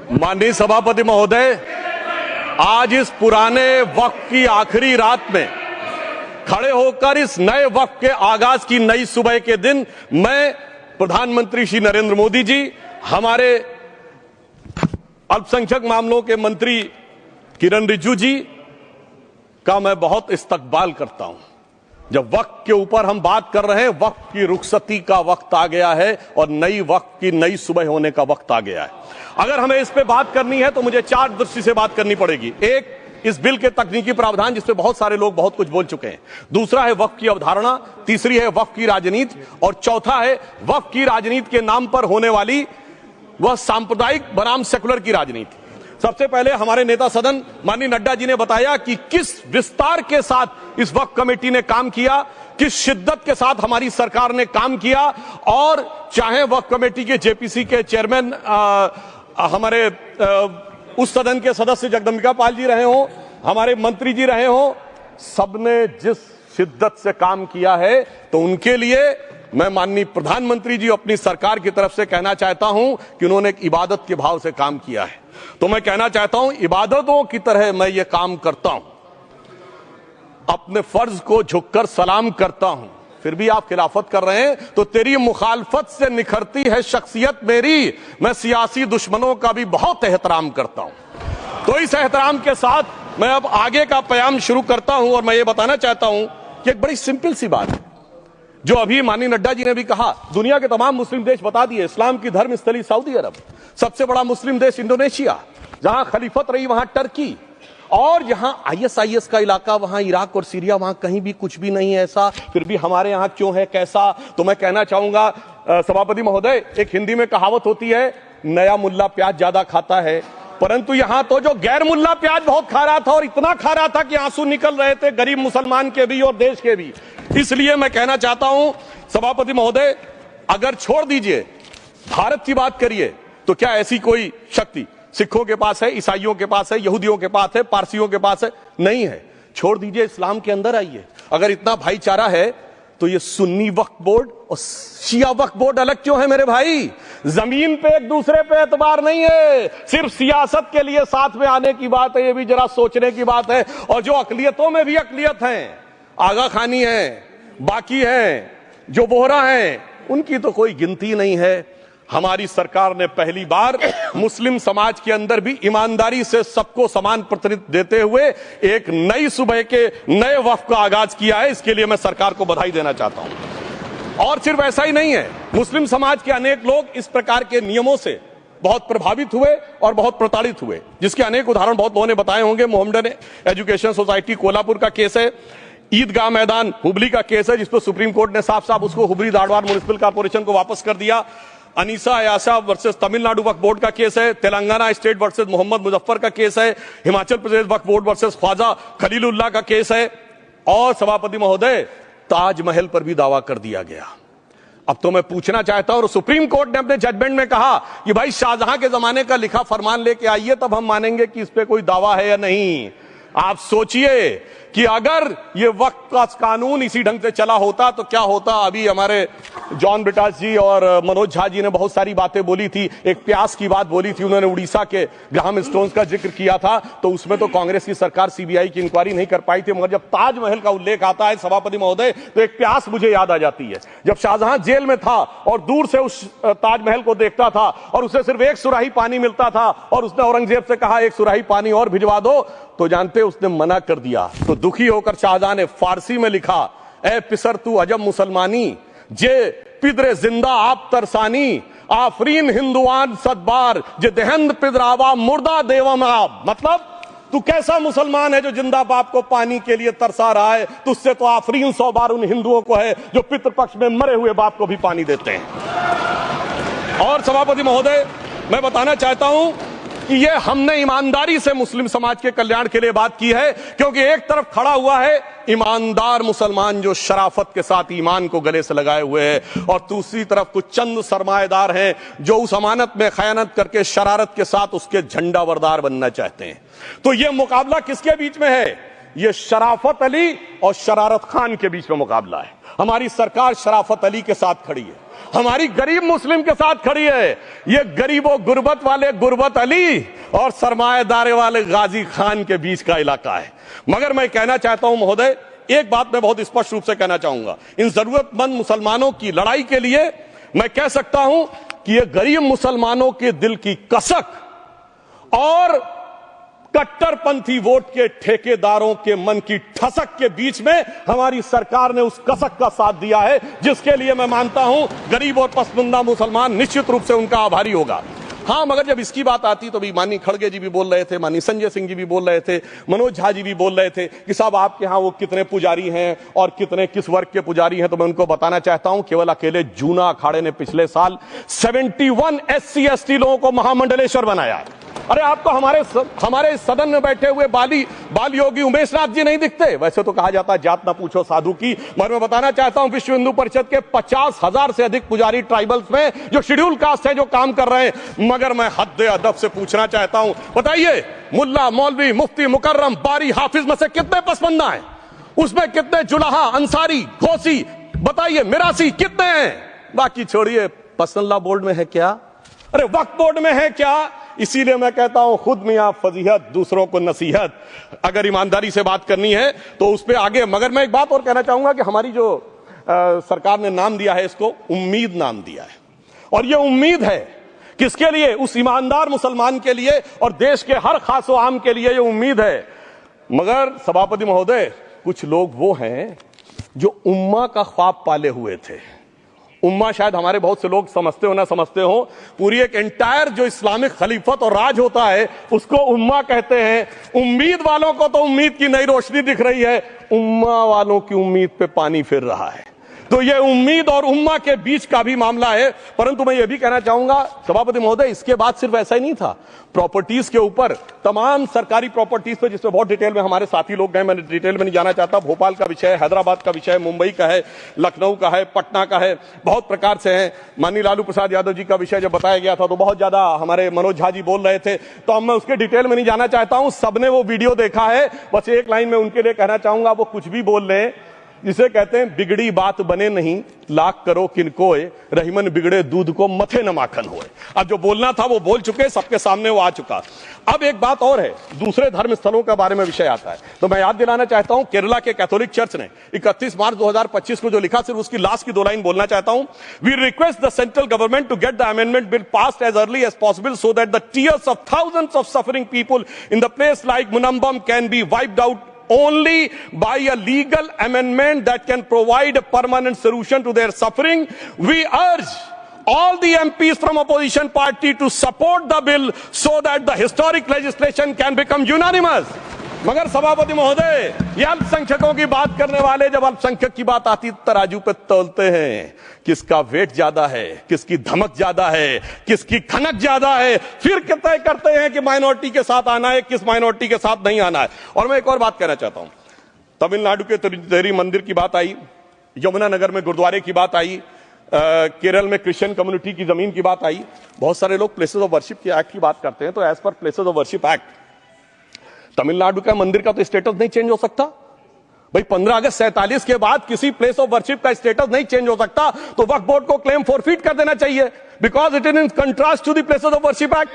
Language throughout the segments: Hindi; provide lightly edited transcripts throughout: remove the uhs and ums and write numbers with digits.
माननीय सभापति महोदय, आज इस पुराने वक्त की आखिरी रात में खड़े होकर इस नए वक्त के आगाज की नई सुबह के दिन मैं प्रधानमंत्री श्री नरेंद्र मोदी जी, हमारे अल्पसंख्यक मामलों के मंत्री किरण रिजिजू जी का मैं बहुत इस्तकबाल करता हूं। जब वक्त के ऊपर हम बात कर रहे हैं, वक्त की रुखसती का वक्त आ गया है और नई वक्त की नई सुबह होने का वक्त आ गया है। अगर हमें इस पे बात करनी है तो मुझे चार दृष्टि से बात करनी पड़ेगी। एक, इस बिल के तकनीकी प्रावधान जिस पे बहुत सारे लोग बहुत कुछ बोल चुके हैं। दूसरा है वक्त की अवधारणा। तीसरी है वक्त की राजनीति। और चौथा है वक्त की राजनीति के नाम पर होने वाली वह सांप्रदायिक बनाम सेकुलर की राजनीति। सबसे पहले हमारे नेता सदन माननीय नड्डा जी ने बताया कि किस विस्तार के साथ इस वक्त कमेटी ने काम किया, किस शिद्दत के साथ हमारी सरकार ने काम किया। और चाहे वक्त कमेटी के जेपीसी के चेयरमैन हमारे उस सदन के सदस्य जगदम्बिका पाल जी रहे हो, हमारे मंत्री जी रहे हो, सबने जिस शिद्दत से काम किया है, तो उनके लिए मैं माननीय प्रधानमंत्री जी अपनी सरकार की तरफ से कहना चाहता हूं कि उन्होंने एक इबादत के भाव से काम किया है। तो मैं कहना चाहता हूं, इबादतों की तरह मैं ये काम करता हूं, अपने फर्ज को झुककर सलाम करता हूं, फिर भी आप खिलाफत कर रहे हैं। तो तेरी मुखालफत से निखरती है शख्सियत मेरी, मैं सियासी दुश्मनों का भी बहुत एहतराम करता हूं। तो इस एहतराम के साथ मैं अब आगे का प्याम शुरू करता हूं और मैं ये बताना चाहता हूं कि एक बड़ी सिंपल सी बात है जो अभी माननीय नड्डा जी ने भी कहा। दुनिया के तमाम मुस्लिम देश बता दिए, इस्लाम की धर्म स्थली सऊदी अरब, सबसे बड़ा मुस्लिम देश इंडोनेशिया, जहां खलीफत रही वहां टर्की, और जहां आईएसआईएस का इलाका वहां इराक और सीरिया, वहां कहीं भी कुछ भी नहीं है ऐसा, फिर भी हमारे यहां क्यों है कैसा। तो मैं कहना चाहूंगा सभापति महोदय, एक हिंदी में कहावत होती है, नया मुल्ला प्याज ज्यादा खाता है, परंतु यहां तो जो गैर मुल्ला प्याज बहुत खा रहा था, और इतना खा रहा था कि आंसू निकल रहे थे गरीब मुसलमान के भी और देश के भी। इसलिए मैं कहना चाहता हूं सभापति महोदय, अगर छोड़ दीजिए भारत की बात करिए, तो क्या ऐसी कोई शक्ति सिखों के पास है, ईसाइयों के पास है, यहूदियों के पास है, पारसियों के पास है? नहीं है। छोड़ दीजिए, इस्लाम के अंदर आइए। अगर इतना भाईचारा है तो ये सुन्नी वक्फ बोर्ड और शिया वक्फ बोर्ड अलग क्यों है मेरे भाई? जमीन पे एक दूसरे पे एतबार नहीं है, सिर्फ सियासत के लिए साथ में आने की बात है। ये भी जरा सोचने की बात है। और जो अकलियतों में भी अकलियत है, आगा खानी है, बाकी है, जो बोहरा है, उनकी तो कोई गिनती नहीं है। हमारी सरकार ने पहली बार मुस्लिम समाज के अंदर भी ईमानदारी से सबको समान प्रतिनिधित्व देते हुए एक नई सुबह के नए वक्त का आगाज किया है। इसके लिए मैं सरकार को बधाई देना चाहता हूं। और सिर्फ ऐसा ही नहीं है, मुस्लिम समाज के अनेक लोग इस प्रकार के नियमों से बहुत प्रभावित हुए और बहुत प्रताड़ित हुए, जिसके अनेक उदाहरण बहुत लोगों ने बताए होंगे। मोहम्मडन एजुकेशन सोसाइटी कोल्हापुर का केस है, ईदगाह मैदान हुबली का केस है, जिसपर सुप्रीम कोर्ट ने साफ साफ उसको हुबली धारवाड़ म्युनिसिपल कॉर्पोरेशन को वापस कर दिया। अनीसा अयाशा वर्सेस तमिलनाडु वक्फ बोर्ड का केस है, तेलंगाना स्टेट वर्सेस मोहम्मद मुजफ्फर का केस है, हिमाचल प्रदेश वक्फ बोर्ड वर्सेस ख्वाजा खलीलुल्लाह का केस है। और सभापति महोदय, ताजमहल पर भी दावा कर दिया गया। अब तो मैं पूछना चाहता हूं, और सुप्रीम कोर्ट ने अपने जजमेंट में कहा कि भाई शाहजहां के जमाने का लिखा फरमान लेके आइए, तब हम मानेंगे कि इस पे कोई दावा है या नहीं। आप सोचिए कि अगर ये वक्त का कानून इसी ढंग से चला होता तो क्या होता। अभी हमारे जॉन ब्रिटास जी और मनोज झा जी ने बहुत सारी बातें बोली थी। एक प्यास की बात बोली थी उन्होंने, उड़ीसा के ग्राहम स्टोन्स का जिक्र किया था, तो उसमें तो कांग्रेस की सरकार सीबीआई की इंक्वायरी नहीं कर पाई थी। मगर जब ताजमहल का उल्लेख आता है सभापति महोदय, तो एक प्यास मुझे याद आ जाती है। जब शाहजहां जेल में था और दूर से उस ताजमहल को देखता था और उसे सिर्फ एक सुराही पानी मिलता था, और उसने औरंगजेब से कहा एक सुराही पानी और भिजवा दो, तो जानते उसने मना कर दिया। तो दुखी होकर शाहजहां ने फारसी में लिखा, ए पिसर तू अजब मुसलमानी, जे पिदरे जिंदा आप तरसानी, आफरीन हिंदुआन सदबार, जे देहंद पिदरावा मुर्दा देवम आप। मतलब तू कैसा मुसलमान है जो जिंदा बाप को पानी के लिए तरसा रहा है? तुझसे तो आफरीन 100 बार उन हिंदुओं को है जो पितृपक्ष में मरे हुए बाप को भी पानी देते हैं। और सभापति महोदय, मैं बताना चाहता हूं कि ये हमने ईमानदारी से मुस्लिम समाज के कल्याण के लिए बात की है, क्योंकि एक तरफ खड़ा हुआ है ईमानदार मुसलमान जो शराफत के साथ ईमान को गले से लगाए हुए हैं, और दूसरी तरफ कुछ चंद सरमाएदार हैं जो उस अमानत में खयानत करके शरारत के साथ उसके झंडा बरदार बनना चाहते हैं। तो ये मुकाबला किसके बीच में है? ये शराफत अली और शरारत खान के बीच में मुकाबला है। हमारी सरकार शराफत अली के साथ खड़ी है। हमारी गरीब मुस्लिम के साथ खड़ी है। ये गरीबों गुर्बत वाले गुर्बत अली और सरमाएदारे वाले गाजी खान के बीच का इलाका है। मगर मैं कहना चाहता हूं महोदय, एक बात मैं बहुत स्पष्ट रूप से कहना चाहूंगा, इन जरूरतमंद मुसलमानों की लड़ाई के लिए मैं कह सकता हूं कि ये गरीब मुसलमानों के दिल की कसक और कट्टरपंथी वोट के ठेकेदारों के मन की ठसक के बीच में हमारी सरकार ने उस कसक का साथ दिया है, जिसके लिए मैं मानता हूं गरीब और पसमानदा मुसलमान निश्चित रूप से उनका आभारी होगा। हां, मगर जब इसकी बात आती तो भी माननीय खड़गे जी भी बोल रहे थे, माननीय संजय सिंह जी भी बोल रहे थे, मनोज झा जी भी बोल रहे थे कि साहब आपके यहां वो कितने पुजारी हैं और कितने किस वर्ग के पुजारी हैं। तो मैं उनको बताना चाहता हूं, केवल अकेले जूना अखाड़े ने पिछले साल 71 SC ST लोगों को महामंडलेश्वर बनाया। अरे आपको हमारे सदन में बैठे हुए बाल योगी उमेश नाथ जी नहीं दिखते? वैसे तो कहा जाता है जात ना पूछो साधु की, मगर मैं बताना चाहता हूं विश्व हिंदू परिषद के 50,000 से अधिक पुजारी ट्राइबल्स में जो शेड्यूल कास्ट है जो काम कर रहे हैं। मगर मैं हद अदब से पूछना चाहता हूं, बताइए मुल्ला मौलवी मुफ्ती मुकर्रम बारी हाफिज में से कितने पसमानदा हैं? उसमें कितने जुलाहा अंसारी घोसी बताइए मिरासी कितने हैं? बाकी छोड़िए, पर्सनल बोर्ड में है क्या? अरे वक्फ बोर्ड में है क्या? इसीलिए मैं कहता हूं खुद मियां फजीहत दूसरों को नसीहत। अगर ईमानदारी से बात करनी है तो उस पर आगे। मगर मैं एक बात और कहना चाहूंगा कि हमारी जो सरकार ने नाम दिया है, इसको उम्मीद नाम दिया है, और यह उम्मीद है किसके लिए? उस ईमानदार मुसलमान के लिए और देश के हर खास व आम के लिए यह उम्मीद है। मगर सभापति महोदय, कुछ लोग वो हैं जो उम्मा का ख्वाब पाले हुए थे। उम्मा शायद हमारे बहुत से लोग समझते हो ना समझते हो, पूरी एक एंटायर जो इस्लामिक खलीफत और राज होता है उसको उम्मा कहते हैं। उम्मीद वालों को तो उम्मीद की नई रोशनी दिख रही है, उम्मा वालों की उम्मीद पे पानी फिर रहा है। तो ये उम्मीद और उम्मा के बीच का भी मामला है। परंतु मैं ये भी कहना चाहूंगा सभापति महोदय, इसके बाद सिर्फ ऐसा ही नहीं था, प्रॉपर्टीज के ऊपर तमाम सरकारी प्रॉपर्टीज पे जिसमें बहुत डिटेल में हमारे साथी लोग गए, मैंने डिटेल में नहीं जाना चाहता। भोपाल का विषय है, हैदराबाद का विषय है, मुंबई का है, लखनऊ का है, पटना का है, बहुत प्रकार से है। माननीय लालू प्रसाद यादव जी का विषय जब बताया गया था तो बहुत ज्यादा हमारे मनोज झा जी बोल रहे थे, तो अब मैं उसके डिटेल में नहीं जाना चाहता हूं। सबने वो वीडियो देखा है। बस एक लाइन में उनके लिए कहना चाहूंगा, वो कुछ भी बोल रहे हैं, जिसे कहते हैं बिगड़ी बात बने नहीं लाख करो किनकोए, रहीमन बिगड़े दूध को मथे न माखन होए। अब जो बोलना था वो बोल चुके, सबके सामने वो आ चुका। अब एक बात और है, दूसरे धर्म स्थलों के बारे में विषय आता है, तो मैं याद दिलाना चाहता हूं केरला के कैथोलिक चर्च ने 31 मार्च 2025 को जो लिखा, सिर्फ उसकी लास्ट की 2 लाइन बोलना चाहता हूं। We request the central government to get the amendment bill passed as early as possible so that the tears of thousands of suffering people in the place like Munambam can be wiped out only by a legal amendment that can provide a permanent solution to their suffering. We urge all the MPs from opposition party to support the bill so that the historic legislation can become unanimous. मगर सभापति महोदय, ये अल्पसंख्यकों की बात करने वाले जब अल्पसंख्यक की बात आती तराजू पे तौलते हैं, किसका वेट ज्यादा है, किसकी धमक ज्यादा है, किसकी खनक ज्यादा है, फिर तय करते हैं कि माइनॉरिटी के साथ आना है, किस माइनॉरिटी के साथ नहीं आना है। और मैं एक और बात कहना चाहता हूं, तमिलनाडु के तिरुपति मंदिर की बात आई, यमुनानगर में गुरुद्वारे की बात आई, केरल में क्रिश्चियन कम्युनिटी की जमीन की बात आई। बहुत सारे लोग प्लेसेस ऑफ वर्शिप के एक्ट की बात करते हैं, तो as per places of worship act Tamil Nadu का मंदिर का तो स्टेटस नहीं चेंज हो सकता भाई। 15 अगस्त 47 के बाद किसी प्लेस ऑफ वर्शिप का स्टेटस नहीं चेंज हो सकता, तो वक्फ बोर्ड को क्लेम फॉरफिट कर देना चाहिए, because it is in contrast to the places of worship act.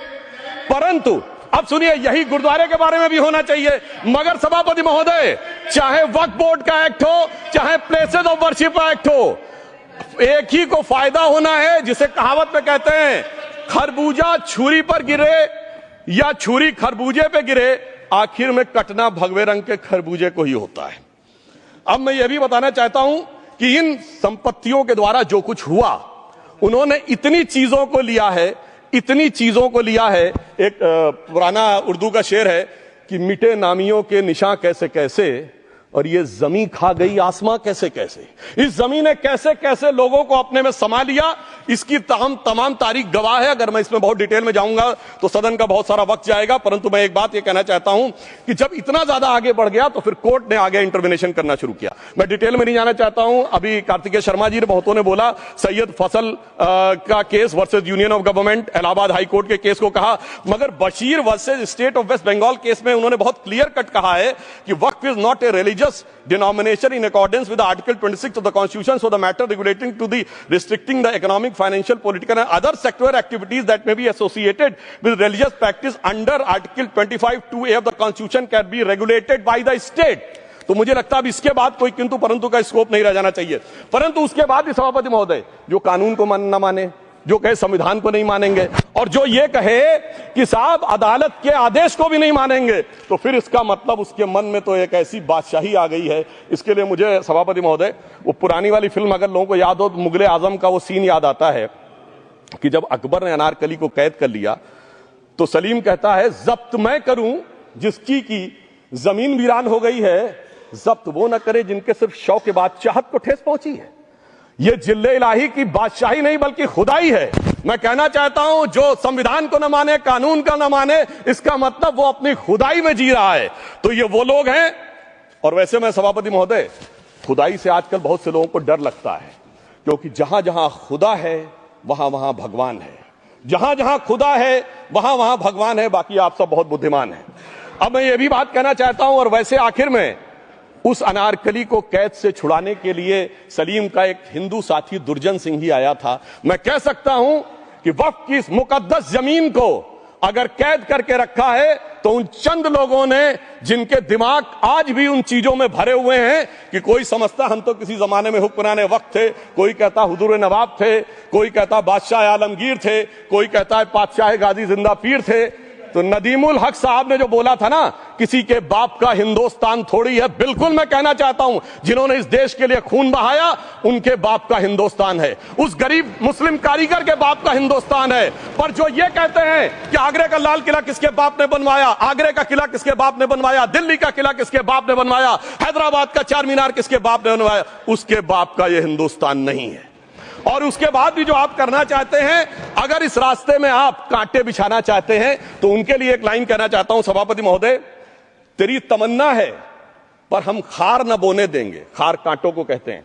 परंतु अब सुनिए, यही गुरुद्वारे के बारे में भी होना चाहिए। मगर सभापति महोदय, चाहे वक्फ बोर्ड का एक्ट हो, चाहे प्लेसेस ऑफ वर्शिप एक्ट हो, एक ही को फायदा होना है, जिसे कहावत में कहते हैं खरबूजा छुरी पर गिरे या छुरी खरबूजे पे गिरे, आखिर में कटना भगवे रंग के खरबूजे को ही होता है। अब मैं यह भी बताना चाहता हूं कि इन संपत्तियों के द्वारा जो कुछ हुआ, उन्होंने इतनी चीजों को लिया है, इतनी चीजों को लिया है। एक पुराना उर्दू का शेर है कि मिटे नामियों के निशान कैसे कैसे, और ये जमीन खा गई आसमां कैसे कैसे। इस जमीन ने कैसे कैसे लोगों को अपने में समा लिया, इसकी तमाम तारीख गवाह है। अगर मैं इसमें बहुत डिटेल में जाऊंगा तो सदन का बहुत सारा वक्त जाएगा, परंतु मैं एक बात यह कहना चाहता हूं कि जब इतना ज्यादा आगे बढ़ गया तो फिर कोर्ट ने आगे इंटरवेंशन करना शुरू किया। मैं डिटेल में नहीं जाना चाहता हूं। अभी कार्तिकेय शर्मा जी ने बहुतों ने बोला सैयद फसल का case versus union of government, Allahabad high court के केस को कहा, मगर Bashir versus state of West Bengal case में उन्होंने बहुत क्लियर कट कहा है कि वक्त Waqf is not a religious denomination in accordance with the Article 26 of the Constitution, so the matter relating to the restricting the economic, financial, political and other sectoral activities that may be associated with religious practice under Article 25(2)(a) of the Constitution can be regulated by the state. तो मुझे लगता है अब इसके बाद कोई किंतु परंतु का स्कोप नहीं रह जाना चाहिए। परंतु उसके बाद भी सभापति महोदय जो कानून को न माने, जो कहे संविधान को नहीं मानेंगे और जो ये कहे कि साहब अदालत के आदेश को भी नहीं मानेंगे, तो फिर इसका मतलब उसके मन में तो एक ऐसी बादशाही आ गई है। इसके लिए मुझे सभापति महोदय वो पुरानी वाली फिल्म अगर लोगों को याद हो तो मुगले आजम का वो सीन याद आता है कि जब अकबर ने अनारकली को कैद कर लिया तो सलीम कहता है जब्त मैं करूं जिसकी की जमीन वीरान हो गई है, जब्त वो न करे जिनके सिर्फ शौक के बाद चाहत को ठेस पहुंची है। ये जिल्ले इलाही की बादशाही नहीं बल्कि खुदाई है। मैं कहना चाहता हूं जो संविधान को न माने, कानून का न माने, इसका मतलब वो अपनी खुदाई में जी रहा है। तो ये वो लोग हैं। और वैसे मैं सभापति महोदय खुदाई से आजकल बहुत से लोगों को डर लगता है, क्योंकि जहां जहां खुदा है वहां वहां भगवान है, जहां जहां खुदा है वहां वहां भगवान है। बाकी आप सब बहुत बुद्धिमान हैं। अब मैं ये भी बात कहना चाहता हूं, और वैसे आखिर में उस अनारकली को कैद से छुड़ाने के लिए सलीम का एक हिंदू साथी दुर्जन सिंह ही आया था। मैं कह सकता हूं कि वक्फ की इस मुकद्दस जमीन को अगर कैद करके रखा है तो उन चंद लोगों ने जिनके दिमाग आज भी उन चीजों में भरे हुए हैं कि कोई समझता हम तो किसी जमाने में हुक्मरान वक्त थे, कोई कहता हुजूर नवाब थे, कोई कहता बादशाह आलमगीर थे, कोई कहता है बादशाह गाजी जिंदा पीर थे। तो नदीमुल हक साहब ने जो बोला था ना, किसी के बाप का हिंदुस्तान थोड़ी है, बिल्कुल मैं कहना चाहता हूं जिन्होंने इस देश के लिए खून बहाया उनके बाप का हिंदुस्तान है, उस गरीब मुस्लिम कारीगर के बाप का हिंदुस्तान है। पर जो ये कहते हैं कि आगरे का लाल किला किसके बाप ने बनवाया, आगरे का किला किसके बाप ने बनवाया, दिल्ली का किला किसके बाप ने बनवाया, हैदराबाद का चार मीनार किसके बाप ने बनवाया, उसके बाप का यह हिंदुस्तान नहीं है। और उसके बाद भी जो आप करना चाहते हैं, अगर इस रास्ते में आप कांटे बिछाना चाहते हैं तो उनके लिए एक लाइन कहना चाहता हूं सभापति महोदय, तेरी तमन्ना है पर हम खार न बोने देंगे, खार कांटों को कहते हैं,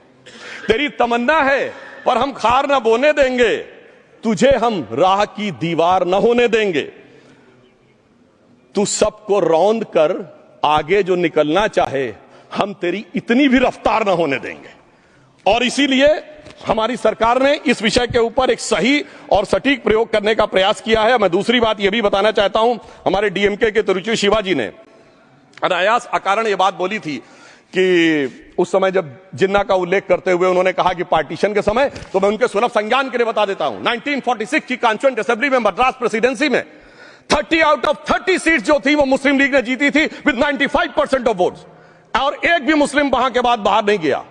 तेरी तमन्ना है पर हम खार न बोने देंगे, तुझे हम राह की दीवार न होने देंगे, तू सबको रौंद कर आगे जो निकलना चाहे हम तेरी इतनी भी रफ्तार न होने देंगे। और इसीलिए हमारी सरकार ने इस विषय के ऊपर एक सही और सटीक प्रयोग करने का प्रयास किया है। मैं दूसरी बात यह भी बताना चाहता हूं, हमारे डीएमके के तिरुचि शिवाजी ने अनायास अकारण यह बात बोली थी कि उस समय जब जिन्ना का उल्लेख करते हुए उन्होंने कहा कि पार्टीशन के समय, तो मैं उनके सुलभ संज्ञान के लिए बता देता हूं, 1946 की कॉन्स्टिट्यूएंट असेंबली में मद्रास प्रेसिडेंसी में 30 आउट ऑफ 30 सीट जो थी वो मुस्लिम लीग ने जीती थी विद 95% ऑफ वोट्स, और एक भी मुस्लिम वहां के बाद बाहर नहीं गया।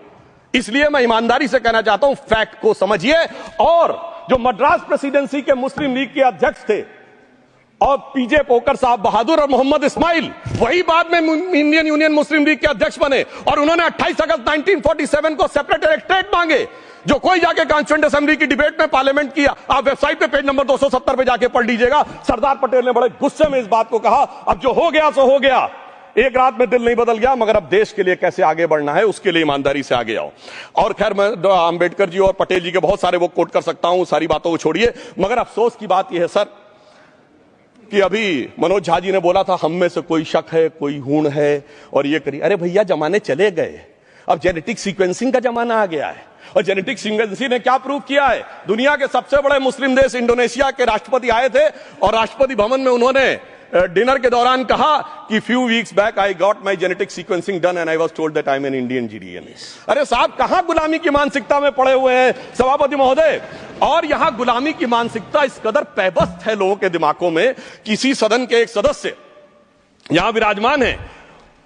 इसलिए मैं ईमानदारी से कहना चाहता हूं, फैक्ट को समझिए। और जो मद्रास प्रेसिडेंसी के मुस्लिम लीग के अध्यक्ष थे और पीजे पोकर साहब बहादुर और मोहम्मद इस्माइल, वही बाद में इंडियन यूनियन मुस्लिम लीग के अध्यक्ष बने, और उन्होंने 28 अगस्त 1947 को सेपरेट इलेक्टोरेट मांगे, जो कोई जाके कॉन्स्टिट्यूएंट असेंबली की डिबेट में पार्लियामेंट किया। आप वेबसाइट पे पेज नंबर 270 पे जाके पढ़ लीजिएगा। सरदार पटेल ने बड़े गुस्से में इस बात को कहा, अब जो हो गया सो हो गया, एक रात में दिल नहीं बदल गया, मगर अब देश के लिए कैसे आगे बढ़ना है उसके लिए ईमानदारी से आगे आओ। और खैर मैं अंबेडकर जी और पटेल जी के बहुत सारे वो कोट कर सकता हूं, सारी बातों को छोड़िए। मगर अफसोस की बात यह है सर कि अभी मनोज झा जी ने बोला था हम में से कोई शक है, कोई हूण है और ये करिए। अरे भैया जमाने चले गए, अब जेनेटिक सीक्वेंसिंग का जमाना आ गया है। और जेनेटिक सीक्वेंसिंग ने क्या प्रूव किया है, दुनिया के सबसे बड़े मुस्लिम देश इंडोनेशिया के राष्ट्रपति आए थे और राष्ट्रपति भवन में उन्होंने डिनर के दौरान कहा कि few weeks back I got my genetic sequencing done and I was told that I am an Indian GDN. अरे साहब कहां गुलामी की मानसिकता में पड़े हुए हैं सभापति महोदय। और यहां गुलामी की मानसिकता इस कदर पैबस्त है लोगों के दिमागों में, किसी सदन के एक सदस्य यहां विराजमान है,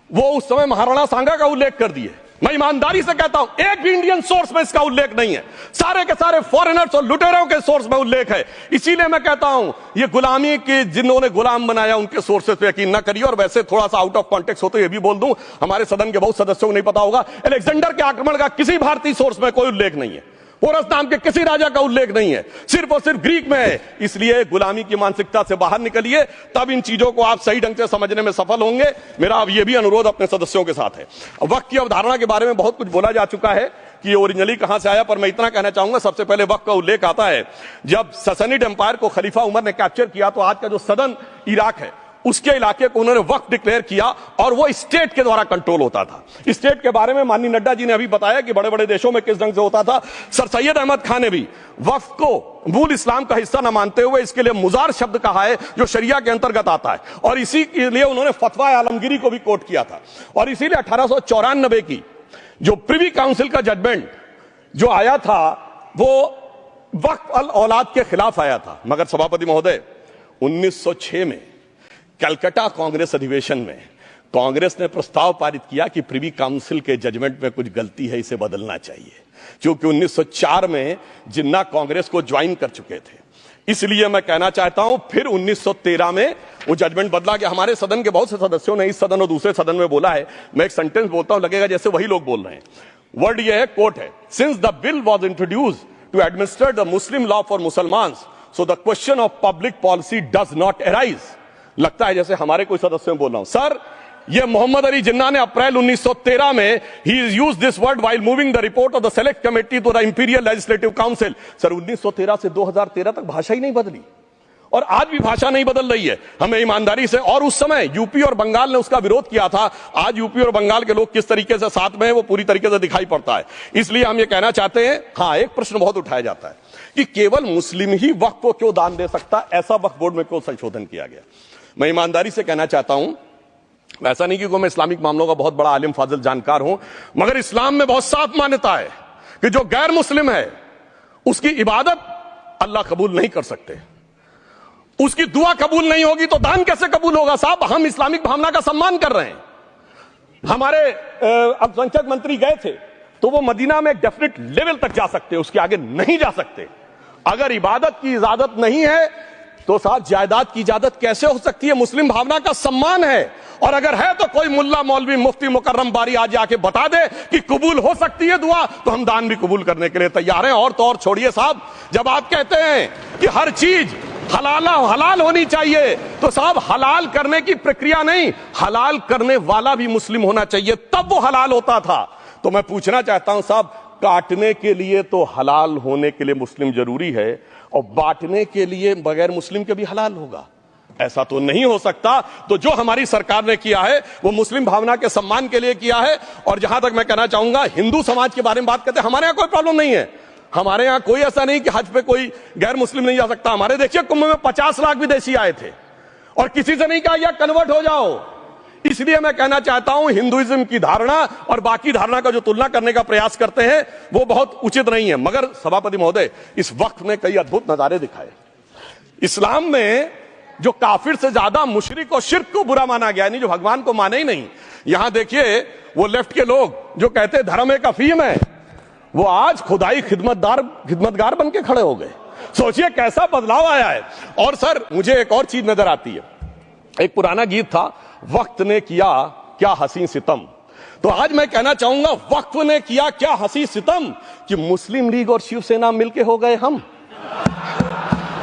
वो उस समय महाराणा सांगा का उल्लेख कर दिए। मैं ईमानदारी से कहता हूं एक भी इंडियन सोर्स में इसका उल्लेख नहीं है, सारे के सारे फॉरेनर्स और लुटेरों के सोर्स में उल्लेख है। इसीलिए मैं कहता हूं ये गुलामी के जिन्होंने गुलाम बनाया उनके सोर्सेस पे यकीन न करिए। और वैसे थोड़ा सा आउट ऑफ कॉन्टेक्स्ट हो तो ये भी बोल दूं, हमारे सदन के बहुत सदस्यों को नहीं पता होगा, अलेक्जेंडर के आक्रमण का किसी भारतीय सोर्स में कोई उल्लेख नहीं है, पोरस नाम के किसी राजा का उल्लेख नहीं है, सिर्फ और सिर्फ ग्रीक में है। इसलिए गुलामी की मानसिकता से बाहर निकलिए, तब इन चीजों को आप सही ढंग से समझने में सफल होंगे। मेरा अब यह भी अनुरोध अपने सदस्यों के साथ है। वक्त की अवधारणा के बारे में बहुत कुछ बोला जा चुका है कि ओरिजिनली कहां से आया, पर मैं इतना कहना चाहूंगा, सबसे पहले वक्त का उल्लेख आता है जब ससनिड एम्पायर को खलीफा उमर ने कैप्चर किया तो आज का जो सदन इराक है उसके इलाके को उन्होंने वक्फ डिक्लेयर किया और वो स्टेट के द्वारा कंट्रोल होता था। स्टेट के बारे में माननीय नड्डा जी ने अभी बताया कि बड़े बड़े देशों में किस ढंग से होता था। सर सैयद अहमद खान ने भी वक्फ को मूल इस्लाम का हिस्सा न मानते हुए इसके लिए मुजार शब्द कहा है जो शरिया के अंतर्गत आता है, और इसी के लिए उन्होंने फतवा आलमगीरी को भी कोट किया था। और इसीलिए 1894 की जो प्रिवी काउंसिल का जजमेंट जो आया था वो वक्फ अल औलाद के खिलाफ आया था। मगर सभापति महोदय 1906 में कलकत्ता कांग्रेस अधिवेशन में कांग्रेस ने प्रस्ताव पारित किया कि प्रिवी काउंसिल के जजमेंट में कुछ गलती है, इसे बदलना चाहिए, क्योंकि 1904 में जिन्ना कांग्रेस को ज्वाइन कर चुके थे। इसलिए मैं कहना चाहता हूं फिर 1913 में वो जजमेंट बदला गया। हमारे सदन के बहुत से सदस्यों ने इस सदन और दूसरे सदन में बोला है, मैं एक सेंटेंस बोलता हूं, लगेगा जैसे वही लोग बोल रहे हैं। वर्ड ये है, कोट है, since the bill was introduced to administer the Muslim law for Mussalmans so the question of public policy does not arise. लगता है जैसे हमारे कोई सदस्य बोल रहा हूं। सर, ये मोहम्मद अली जिन्ना ने अप्रैल 1913 में ही is use this word while moving the report of the select committee to the imperial legislative council. Sir 1913 से 2013 तक भाषा ही नहीं बदली, और आज भी भाषा नहीं बदल रही है। हमें ईमानदारी से, और उस समय यूपी और बंगाल ने उसका विरोध किया था, आज यूपी और बंगाल के लोग किस तरीके से साथ में है वो पूरी तरीके से दिखाई पड़ता है। इसलिए हम ये कहना चाहते हैं, हाँ एक प्रश्न बहुत उठाया जाता है कि केवल मुस्लिम ही वक्फ को क्यों दान दे सकता, ऐसा वक्फ बोर्ड में क्यों संशोधन किया गया। मैं ईमानदारी से कहना चाहता हूं, ऐसा नहीं कि मैं इस्लामिक मामलों का बहुत बड़ा आलिम फाजिल जानकार हूं, मगर इस्लाम में बहुत साफ मान्यता है कि जो गैर मुस्लिम है उसकी इबादत अल्लाह कबूल नहीं कर सकते, उसकी दुआ कबूल नहीं होगी तो दान कैसे कबूल होगा। साहब, हम इस्लामिक भावना का सम्मान कर रहे हैं। हमारे अल्पसंख्यक मंत्री गए थे तो वो मदीना में एक डेफिनेट लेवल तक जा सकते, उसके आगे नहीं जा सकते। अगर इबादत की इजाजत नहीं है तो साथ जायदाद की इजाजत कैसे हो सकती है। मुस्लिम भावना का सम्मान है, और अगर है तो कोई मुल्ला मौलवी मुफ्ती मुकर्रम बारी आज आके बता दे कि कबूल हो सकती है दुआ, तो हम दान भी कबूल करने के लिए तैयार हैं। और तो और छोड़िए साहब, जब आप कहते हैं कि हर चीज हलाल होनी चाहिए, तो साहब हलाल करने की प्रक्रिया नहीं, हलाल करने वाला भी मुस्लिम होना चाहिए, तब वो हलाल होता था। तो मैं पूछना चाहता हूं साहब, काटने के लिए तो हलाल होने के लिए मुस्लिम जरूरी है, और बांटने के लिए बगैर मुस्लिम के भी हलाल होगा, ऐसा तो नहीं हो सकता। तो जो हमारी सरकार ने किया है वो मुस्लिम भावना के सम्मान के लिए किया है। और जहां तक मैं कहना चाहूंगा, हिंदू समाज के बारे में बात करते हैं, हमारे यहां कोई प्रॉब्लम नहीं है। हमारे यहां कोई ऐसा नहीं कि हज पे कोई गैर मुस्लिम नहीं जा सकता। हमारे देखिए कुंभ में 50 लाख विदेशी आए थे और किसी से नहीं कहा या कन्वर्ट हो जाओ। इसलिए मैं कहना चाहता हूं, हिंदुइज्म की धारणा और बाकी धारणा का जो तुलना करने का प्रयास करते हैं वो बहुत उचित नहीं है। मगर सभापति महोदय, इस वक्त ने कई अद्भुत नजारे दिखाए। इस्लाम में जो काफिर से ज्यादा मुशरिक और शिर्क को बुरा माना गया, नहीं जो भगवान को माने ही नहीं। यहां देखिए वो लेफ्ट के लोग जो कहते धर्म एक अफीम है, वो आज खुदाई खिदमतगार बन के खड़े हो गए। सोचिए कैसा बदलाव आया है। और सर, मुझे एक और चीज नजर आती है, एक पुराना गीत था, वक्त ने किया क्या हसी सितम। तो आज मैं कहना चाहूंगा, वक्त ने किया क्या हसी सितम कि मुस्लिम लीग और शिवसेना मिलके हो गए हम।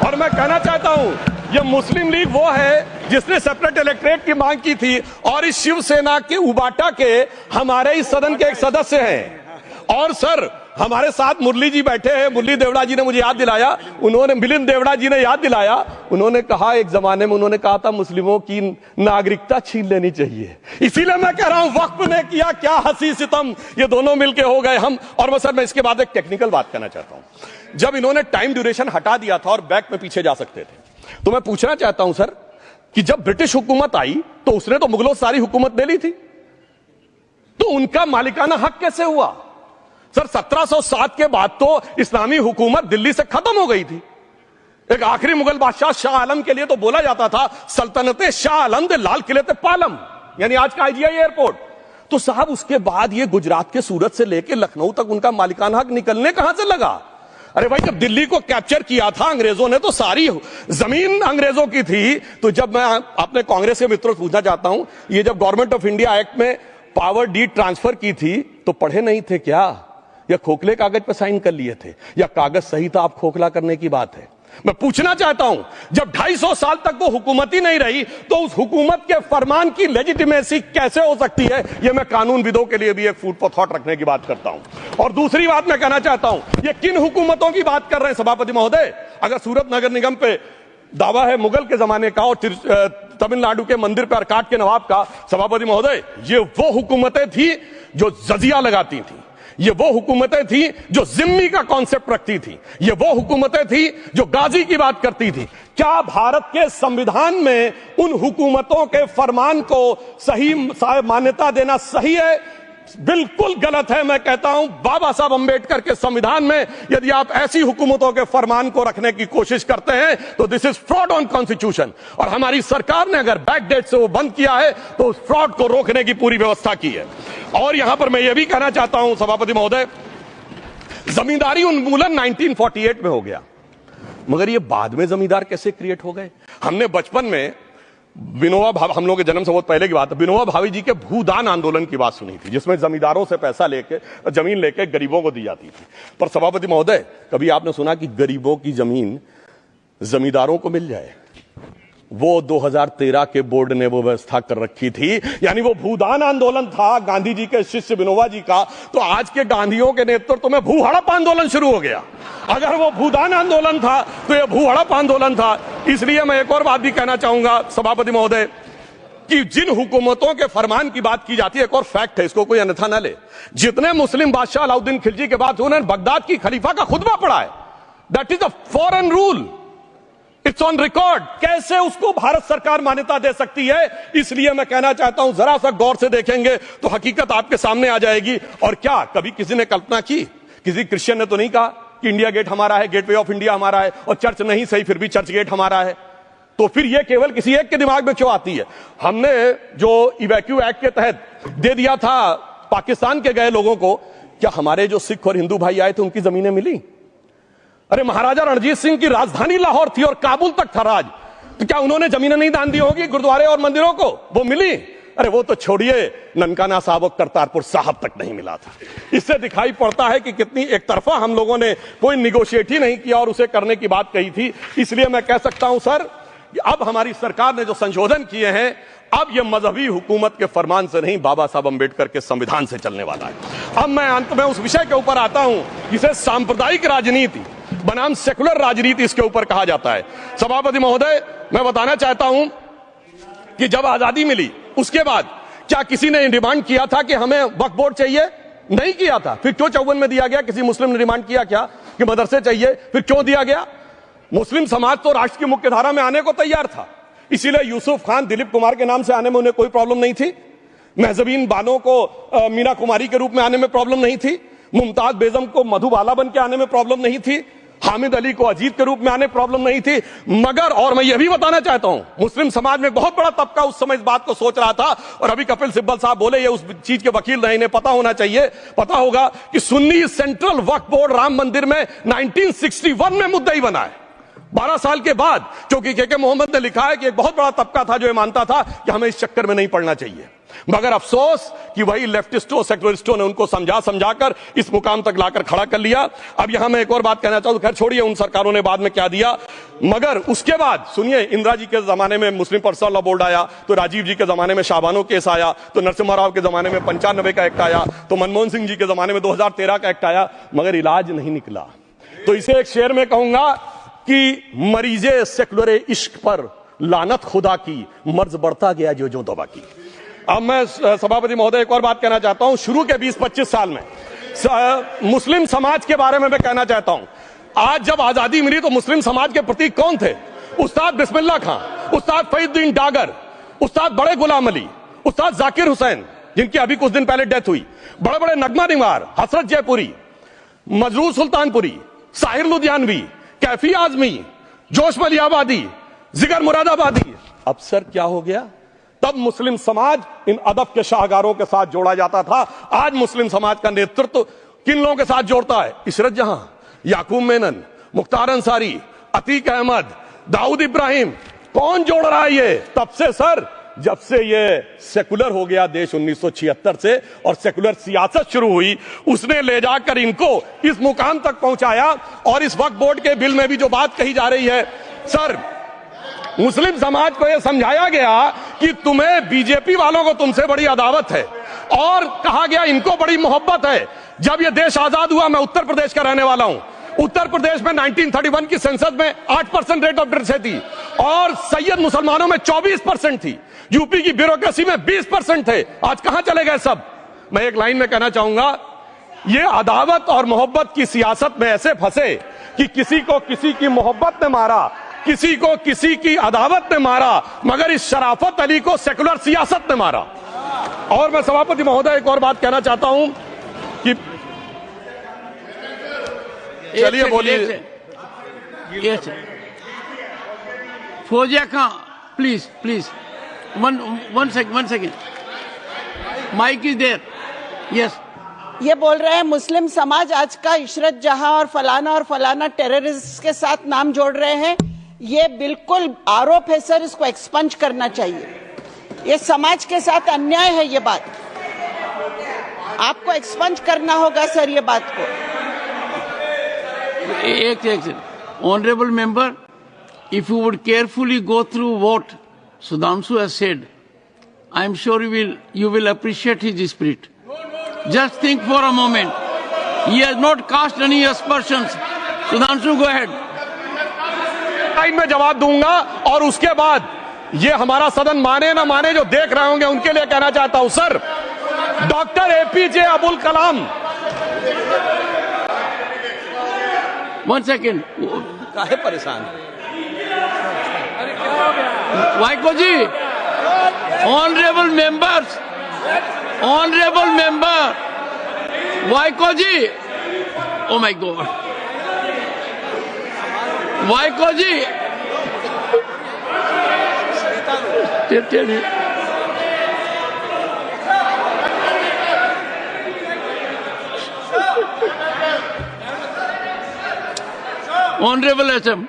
और मैं कहना चाहता हूं, ये मुस्लिम लीग वो है जिसने सेपरेट इलेक्टोरेट की मांग की थी, और इस शिवसेना के उबाटा के हमारे इस सदन के एक सदस्य हैं। और सर, हमारे साथ मुरली जी बैठे हैं, मुरली देवड़ा जी ने मुझे याद दिलाया, उन्होंने मिलिंद देवड़ा जी ने याद दिलाया, उन्होंने कहा एक जमाने में उन्होंने कहा था मुस्लिमों की नागरिकता छीन लेनी चाहिए। इसीलिए मैं कह रहा हूं, वक्त ने किया क्या हसी सितम, ये दोनों मिलके हो गए हम। और सर, मैं इसके बाद एक टेक्निकल बात करना चाहता हूं। जब इन्होंने टाइम ड्यूरेशन हटा दिया था और बैक में पीछे जा सकते थे, तो मैं पूछना चाहता हूं सर कि जब ब्रिटिश हुकूमत आई तो उसने तो मुगलों सारी हुकूमत ले ली थी, तो उनका मालिकाना हक कैसे हुआ। सर 1707 के बाद तो इस्लामी हुकूमत दिल्ली से खत्म हो गई थी। एक आखिरी मुगल बादशाह शाह आलम के लिए तो बोला जाता था सल्तनते शाह आलम दे लाल किले ते पालम, यानी आज का IGI एयरपोर्ट। तो साहब उसके बाद ये गुजरात के सूरत से लेकर लखनऊ तक उनका मालिकाना हक निकलने कहां से लगा। अरे भाई, जब दिल्ली को कैप्चर किया था अंग्रेजों ने तो सारी जमीन अंग्रेजों की थी। तो जब मैं अपने कांग्रेस के मित्रों से पूछना चाहता हूं, ये जब गवर्नमेंट ऑफ इंडिया एक्ट में पावर डीड ट्रांसफर की थी तो पढ़े नहीं थे क्या, या खोखले कागज पर साइन कर लिए थे, या कागज सही था, आप खोखला करने की बात है। मैं पूछना चाहता हूं, जब 250 साल तक वो हुकूमत ही नहीं रही तो उस हुकूमत के फरमान की लेजिटिमेसी कैसे हो सकती है, यह मैं कानूनविदों के लिए भी एक फूड फॉर थॉट रखने की बात करता हूं। और दूसरी बात मैं कहना चाहता हूं, ये किन हुकूमतों की बात कर रहे हैं सभापति महोदय। अगर सूरत नगर निगम पे दावा है मुगल के जमाने का और तमिलनाडु के मंदिर पर अरकाट के नवाब का, सभापति महोदय, ये वो हुकूमतें थी जो जजिया लगाती थी, ये वो हुकूमतें थी जो जिम्मी का कॉन्सेप्ट रखती थी, ये वो हुकूमतें थी जो गाजी की बात करती थी। क्या भारत के संविधान में उन हुकूमतों के फरमान को सही मान्यता देना सही है? बिल्कुल गलत है। मैं कहता हूं बाबा साहब अंबेडकर के संविधान में यदि आप ऐसी हुकूमतों के फरमान को रखने की कोशिश करते हैं तो this is fraud on constitution, और हमारी सरकार ने अगर बैकडेट से वो बंद किया है तो उस फ्रॉड को रोकने की पूरी व्यवस्था की है। और यहां पर मैं ये भी कहना चाहता हूं सभापति महोदय, जमींदारी उन्मूलन 1948 में हो गया, मगर ये बाद में जमींदार कैसे क्रिएट हो गए? हमने बचपन में विनोबा भावे, हम लोग के जन्म से बहुत पहले की बात है, विनोबा भावे जी के भूदान आंदोलन की बात सुनी थी, जिसमें जमींदारों से पैसा लेके, जमीन लेके गरीबों को दी जाती थी। पर सभापति महोदय, कभी आपने सुना कि गरीबों की जमीन जमींदारों को मिल जाए? वो 2013 के बोर्ड ने वो व्यवस्था कर रखी थी। यानी वो भूदान आंदोलन था गांधी जी के शिष्य विनोबा जी का, तो आज के गांधियों के नेतृत्व में भू हड़प आंदोलन शुरू हो गया। अगर वो भूदान आंदोलन था तो ये भू हड़प आंदोलन था। इसलिए मैं एक और बात भी कहना चाहूंगा सभापति महोदय कि जिन हुकूमतों के फरमान की बात की जाती है, एक और फैक्ट है, इसको कोई अन्यथा न ले, जितने मुस्लिम बादशाह अलाउद्दीन खिलजी के बाद उन्होंने बगदाद की खलीफा का खुतबा पढ़ा है, that is a foreign rule, it's on record. कैसे उसको भारत सरकार मान्यता दे सकती है? इसलिए मैं कहना चाहता हूं जरा सा गौर से देखेंगे तो हकीकत आपके सामने आ जाएगी। और क्या कभी किसी ने कल्पना की, किसी क्रिश्चियन ने तो नहीं कहा कि इंडिया गेट हमारा है, गेटवे ऑफ इंडिया हमारा है, और चर्च नहीं सही फिर भी चर्च गेट हमारा है? तो फिर यह केवल किसी एक के दिमाग में क्यों आती है? हमने जो इवैक्यू एक्ट के तहत दे दिया था पाकिस्तान के गए लोगों को, क्या हमारे जो सिख और हिंदू भाई आए थे उनकी जमीनें मिली? अरे महाराजा रणजीत सिंह की राजधानी लाहौर थी और काबुल तक था राज, तो क्या उन्होंने जमीनें नहीं दान दी होगी गुरुद्वारे और मंदिरों को? वो मिली? अरे वो तो छोड़िए, ननकाना साहब और करतारपुर साहब तक नहीं मिला था। इससे दिखाई पड़ता है कि कितनी एक तरफा हम लोगों ने कोई निगोशिएट ही नहीं किया और उसे करने की बात कही थी। इसलिए मैं कह सकता हूं सर, अब हमारी सरकार ने जो संशोधन किए हैं, अब यह मजहबी हुकूमत के फरमान से नहीं, बाबा साहब अंबेडकर के संविधान से चलने वाला है। अब मैं अंत में उस विषय के ऊपर आता हूं जिसे सांप्रदायिक राजनीति बनाम सेकुलर राजनीति इसके ऊपर कहा जाता है। सभापति महोदय, मैं बताना चाहता हूं कि जब आजादी मिली उसके बाद क्या किसी ने डिमांड किया था कि हमें वक्फ बोर्ड चाहिए? नहीं किया था। फिर क्यों 54 में दिया गया? किसी मुस्लिम ने डिमांड किया क्या कि मदरसे चाहिए? फिर क्यों दिया गया? मुस्लिम समाज तो राष्ट्र की मुख्य धारा में आने को तैयार था, इसीलिए यूसुफ खान, दिलीप कुमार के नाम से आने में उन्हें कोई प्रॉब्लम नहीं थी, महजबीन बानो को मीना कुमारी के रूप में आने में प्रॉब्लम नहीं थी, मुमताज बेगम को मधुबाला बन के आने में प्रॉब्लम नहीं थी, हामिद अली को अजीत के रूप में आने प्रॉब्लम नहीं थी। मगर और मैं यह भी बताना चाहता हूं, मुस्लिम समाज में बहुत बड़ा तबका उस समय इस बात को सोच रहा था, और अभी कपिल सिब्बल साहब बोले, ये उस चीज के वकील नहीं, इन्हें पता होना चाहिए, पता होगा कि सुन्नी सेंट्रल वक्फ बोर्ड राम मंदिर में 1961 में मुद्दई बना है, 12 साल के बाद, क्योंकि के मोहम्मद ने लिखा है कि एक बहुत बड़ा तबका था जो ये मानता था कि हमें इस चक्कर में नहीं पड़ना चाहिए। मगर अफसोस कि वही लेफ्टिस्टों, सेकुलरिस्टों ने उनको समझाकर इस मुकाम तक लाकर खड़ा कर लिया। अब यहां मैं एक और बात कहना चाहूं, खैर छोड़िए उन सरकारों ने बाद में क्या दिया, मगर उसके बाद सुनिए, इंदिरा जी के जमाने में मुस्लिम पर्सनल लॉ बोर्ड आया, तो राजीव जी के जमाने में शाहबानो केस आया, तो नरसिम्हा राव के जमाने में 95 का एक्ट आया, तो मनमोहन सिंह जी के जमाने में 2013 का एक्ट आया, मगर इलाज नहीं निकला। तो इसे एक शेर में कहूंगा कि मरीजे सेकुलर इश्क पर लानत खुदा की, मर्ज बढ़ता गया जो दवा की। अब मैं सभापति महोदय एक और बात कहना चाहता हूं, शुरू के 20-25 साल में मुस्लिम समाज के बारे में मैं कहना चाहता हूं। आज जब आजादी मिली तो मुस्लिम समाज के प्रतीक कौन थे? उस्ताद बिस्मिल्लाह खां, उस्ताद फरीदुद्दीन डागर, उस्ताद बड़े गुलाम अली, उस्ताद जाकिर हुसैन, जिनकी अभी कुछ दिन पहले डेथ हुई, बड़े बड़े नगमा निवार, हसरत जयपुरी, मजरूर सुल्तानपुरी, साहिर लुधियानवी, कैफी आजमी, जोश मलियाबादी, जिगर मुरादाबादी। अब सर क्या हो गया? तब मुस्लिम समाज इन अदब के शाहकारों के साथ जोड़ा जाता था, आज मुस्लिम समाज का नेतृत्व किन लोगों के साथ जोड़ता है? इशरत जहां, याकूब मेनन, मुख्तार अंसारी, अतीक अहमद, दाऊद इब्राहिम, कौन जोड़ रहा है ये? तब से सर, जब से ये सेकुलर हो गया देश 1976 से और सेकुलर सियासत शुरू हुई, उसने ले जाकर इनको इस मुकाम तक पहुंचाया। और इस वक्फ बोर्ड के बिल में भी जो बात कही जा रही है सर, मुस्लिम समाज को यह समझाया गया कि तुम्हें बीजेपी वालों को तुमसे बड़ी अदावत है, और कहा गया इनको बड़ी मोहब्बत है। जब यह देश आजाद हुआ, मैं उत्तर प्रदेश का रहने वाला हूं, उत्तर प्रदेश में 1931 की सेंसस में 8% रेट ऑफ डेथ थी और सैयद मुसलमानों में 24% थी। यूपी की ब्यूरोक्रेसी में 20% थे। आज कहां चले गए सब? मैं एक लाइन में कहना चाहूंगा, ये अदावत और मोहब्बत की सियासत में ऐसे फंसे कि किसी को किसी की मोहब्बत ने मारा, किसी को किसी की अदावत ने मारा, मगर इस शराफत अली को सेकुलर सियासत ने मारा। और मैं सभापति महोदय एक और बात कहना चाहता हूं कि चलिए बोलिए। Fauzia Khan, please one second, mic is there. Yes, ये बोल रहे हैं मुस्लिम समाज आज का इशरत जहां और फलाना टेररिस्ट के साथ नाम जोड़ रहे हैं। ये बिल्कुल आरोप है सर, इसको एक्सपंज करना चाहिए। ये समाज के साथ अन्याय है। ये बात आपको एक्सपंज करना होगा सर, ये बात को। एक honourable member, if you would carefully go through what Sudhanshu has said, I am sure you will appreciate his spirit. Just think for a moment. He has not cast any aspersions. Sudhanshu, go ahead. Time में जवाब दूंगा और उसके बाद ये हमारा सदन माने ना माने, जो देख रहे होंगे उनके लिए कहना चाहता हूं sir, doctor APJ Abdul Kalam. One second. काहे परेशान? Vaiko ji, honourable member, Vaiko ji, oh my God, Vaiko ji, honourable SM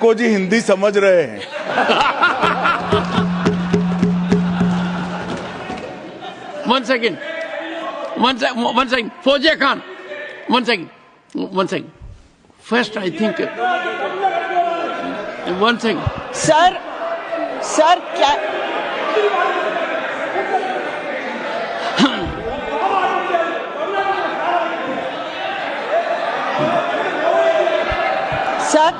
को जी हिंदी समझ रहे हैं। One second. Fauziya Khan, one second. First, I think. One second. Sir क्या sir,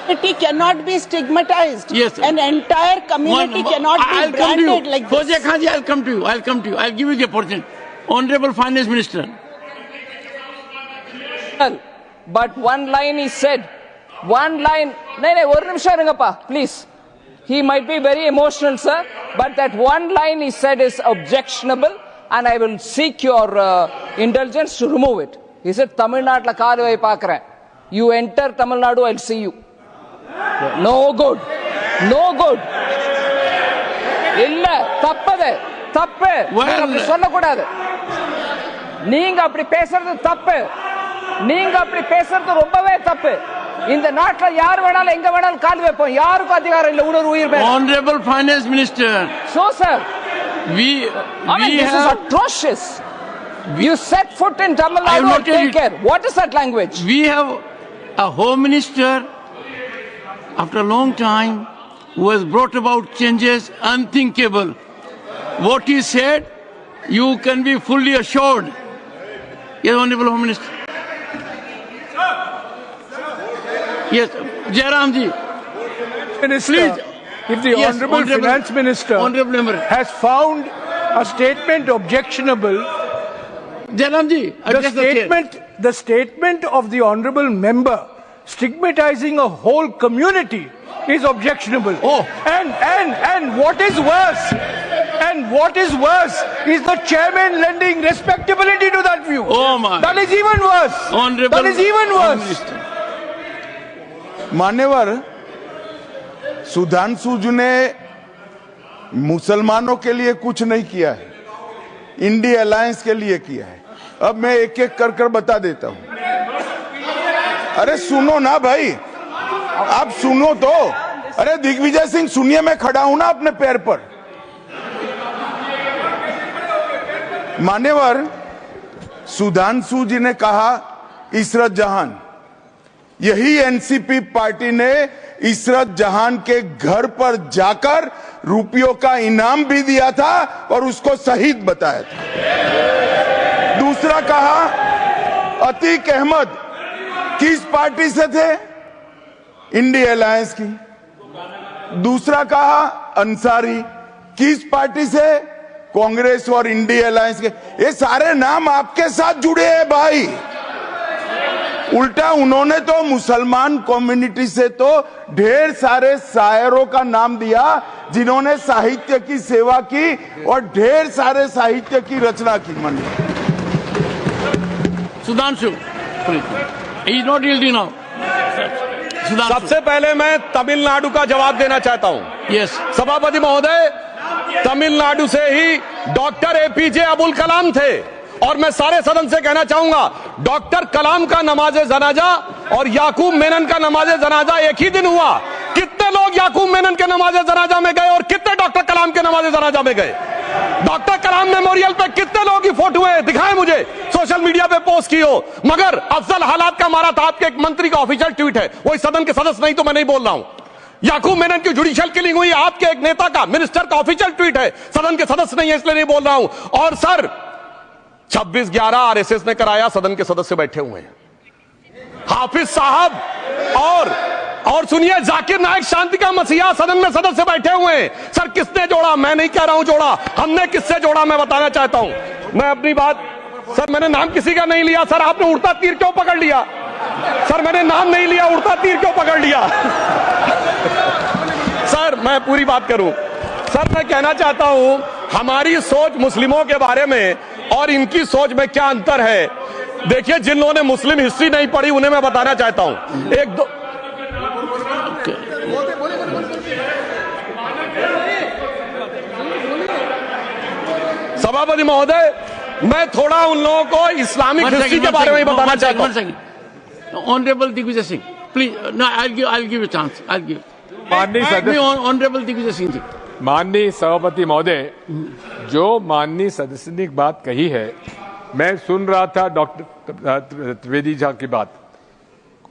community cannot be stigmatized. Yes, sir. An entire community cannot be branded like this. Fauziya Khan ji, I'll come to you. I'll give you the opportunity. Honorable Finance Minister. But one line is said. One line. No, one nimisham irungappa, please. He might be very emotional, sir, but that one line he said is objectionable, and I will seek your indulgence to remove it. He said, Tamil Nadu la kaalu vai paakren. You enter Tamil Nadu, I'll see you. No good. No good. இல்ல தப்பது தப்பு. அப்படி சொல்லக்கூடாது. நீங்க அப்படி பேசுறது தப்பு. நீங்க அப்படி பேசுறது ரொம்பவே தப்பு. இந்த நாட்டுல யார் வேணாலும் எங்க வேணாலும் கால் வைப்போம். யாருக்கும் அதிகாரம் இல்ல ஒரு உயிர் மேல. Honorable Finance Minister. So sir, this is atrocious. You set foot in Tamil Nadu and take care. What is that language? We have a Home Minister after a long time who has brought about changes unthinkable. What he said, you can be fully assured. Yes, Honorable Home Minister. Yes, Jairam ji. Minister, please. If the Honorable Finance Minister has found a statement objectionable, Jairam ji, the statement of the Honorable Member stigmatizing a whole community is objectionable. Oh. And what is worse? And what is worse is the chairman lending respectability to that view. Oh my. That is even worse. Honorable that is even worse. मान्यवर, सुधांशु जी ने मुसलमानों के लिए कुछ नहीं किया है, इंडिया अलायंस के लिए किया है। अब मैं एक एक कर बता देता हूं। अरे सुनो ना भाई, आप सुनो तो। अरे दिग्विजय सिंह सुनिए, मैं खड़ा हूं ना अपने पैर पर। मान्यवर, सुधांशु जी ने कहा इशरत जहान, यही एनसीपी पार्टी ने इशरत जहान के घर पर जाकर रुपयों का इनाम भी दिया था और उसको शहीद बताया था। दूसरा कहा अतीक अहमद किस पार्टी से थे? इंडिया अलायंस की। दूसरा कहा अंसारी किस पार्टी से? कांग्रेस और इंडिया अलायंस के। ये सारे नाम आपके साथ जुड़े हैं भाई। उल्टा उन्होंने तो मुसलमान कम्युनिटी से तो ढेर सारे शायरों का नाम दिया जिन्होंने साहित्य की सेवा की और ढेर सारे साहित्य की रचना की। मन Sudhanshu, he is not yielding now. Sudhanshu. सबसे पहले मैं तमिलनाडु का जवाब देना चाहता हूं। Yes. सभापति महोदय, तमिलनाडु से ही डॉक्टर एपीजे अबुल कलाम थे और मैं सारे सदन से कहना चाहूंगा डॉक्टर कलाम का नमाज जनाजा और याकूब मेनन का नमाज जनाजा एक ही दिन हुआ। कितने लोग याकूब मेनन के नमाज जनाजा में गए और कितने डॉक्टर कलाम के नमाज जनाजा में गए? डॉक्टर कलाम मेमोरियल पे कितने लोगों की फोटो है? दिखाएं मुझे, सोशल मीडिया पे पोस्ट की हो। मगर अफजल हालात का मारा था आपके एक मंत्री का ऑफिशियल ट्वीट है, वो इस सदन के सदस्य नहीं तो मैं नहीं बोल रहा हूं। याकूब मेनन की जुडिशियल किलिंग हुई आपके एक नेता का, मिनिस्टर का ऑफिशियल ट्वीट है, सदन के सदस्य नहीं है इसलिए नहीं बोल रहा हूं। और सर 26/11 आरएसएस ने कराया, सदन के सदस्य बैठे हुए हैं। हाफिज साहब और सुनिए जाकिर नायक शांति का मसीहा सदन में सदस्य बैठे हुए हैं। सर किसने जोड़ा? मैं नहीं कह रहा हूं जोड़ा, हमने किससे जोड़ा मैं बताना चाहता हूं। मैं अपनी बात, सर मैंने नाम किसी का नहीं लिया। सर आपने उड़ता तीर क्यों पकड़ लिया? सर मैंने नाम नहीं लिया, उड़ता तीर क्यों पकड़ लिया? सर मैं पूरी बात करूं। सर मैं कहना चाहता हूं हमारी सोच मुस्लिमों के बारे में और इनकी सोच में क्या अंतर है। देखिए जिन लोगों ने मुस्लिम हिस्ट्री नहीं पढ़ी उन्हें मैं बताना चाहता हूं। एक दो सभापति महोदय, मैं थोड़ा उन लोगों को इस्लामिक हिस्ट्री के बारे में बताना चाहता हूं। Honourable Digvijaya Singh, please, no I'll give a chance. I'll give. Honourable Digvijaya Singh ji. माननीय सभापति महोदय, जो माननीय सदस्य ने बात कही है, मैं सुन रहा था डॉक्टर त्रिवेदी जी की बात।